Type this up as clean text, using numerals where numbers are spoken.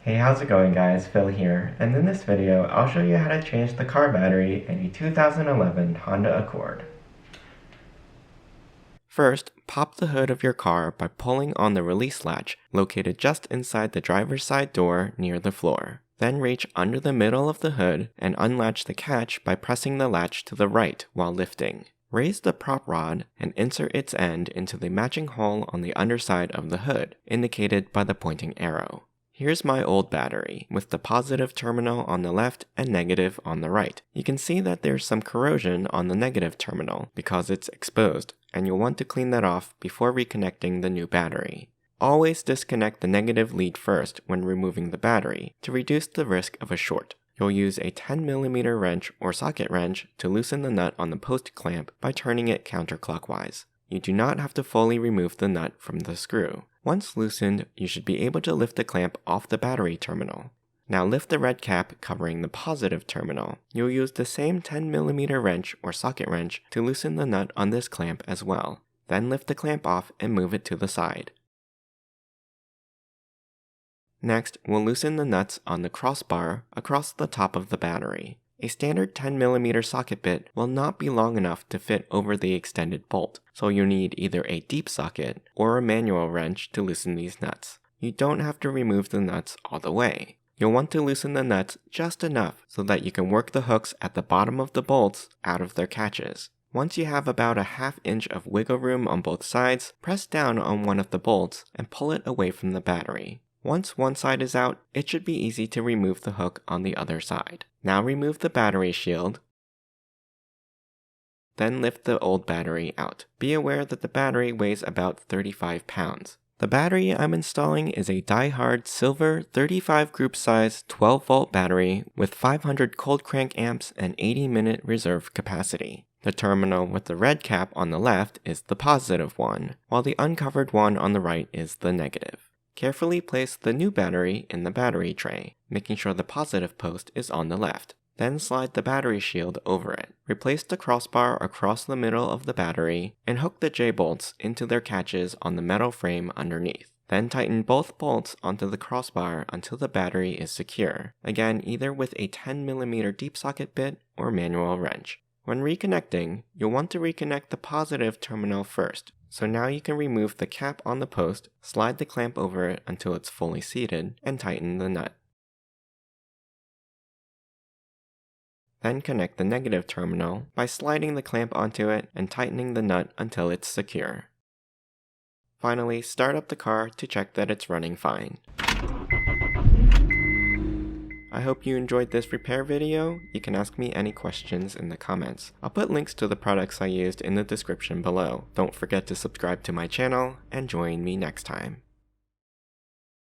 Hey, how's it going guys? Phil here, and in this video I'll show you how to change the car battery in a 2011 Honda Accord. First, pop the hood of your car by pulling on the release latch located just inside the driver's side door near the floor. Then reach under the middle of the hood and unlatch the catch by pressing the latch to the right while lifting. Raise the prop rod and insert its end into the matching hole on the underside of the hood, indicated by the pointing arrow. Here's my old battery, with the positive terminal on the left and negative on the right. You can see that there's some corrosion on the negative terminal because it's exposed, and you'll want to clean that off before reconnecting the new battery. Always disconnect the negative lead first when removing the battery to reduce the risk of a short. You'll use a 10mm wrench or socket wrench to loosen the nut on the post clamp by turning it counterclockwise. You do not have to fully remove the nut from the screw. Once loosened, you should be able to lift the clamp off the battery terminal. Now lift the red cap covering the positive terminal. You'll use the same 10mm wrench or socket wrench to loosen the nut on this clamp as well. Then lift the clamp off and move it to the side. Next, we'll loosen the nuts on the crossbar across the top of the battery. A standard 10mm socket bit will not be long enough to fit over the extended bolt, so you'll need either a deep socket or a manual wrench to loosen these nuts. You don't have to remove the nuts all the way. You'll want to loosen the nuts just enough so that you can work the hooks at the bottom of the bolts out of their catches. Once you have about a ½ inch of wiggle room on both sides, press down on one of the bolts and pull it away from the battery. Once one side is out, it should be easy to remove the hook on the other side. Now remove the battery shield, then lift the old battery out. Be aware that the battery weighs about 35 pounds. The battery I'm installing is a die-hard silver 35 group size 12-volt battery with 500 cold crank amps and 80-minute reserve capacity. The terminal with the red cap on the left is the positive one, while the uncovered one on the right is the negative. Carefully place the new battery in the battery tray, making sure the positive post is on the left. Then slide the battery shield over it. Replace the crossbar across the middle of the battery and hook the J-bolts into their catches on the metal frame underneath. Then tighten both bolts onto the crossbar until the battery is secure, again either with a 10mm deep socket bit or manual wrench. When reconnecting, you'll want to reconnect the positive terminal first. So now you can remove the cap on the post, slide the clamp over it until it's fully seated, and tighten the nut. Then connect the negative terminal by sliding the clamp onto it and tightening the nut until it's secure. Finally, start up the car to check that it's running fine. I hope you enjoyed this repair video. You can ask me any questions in the comments. I'll put links to the products I used in the description below. Don't forget to subscribe to my channel and join me next time.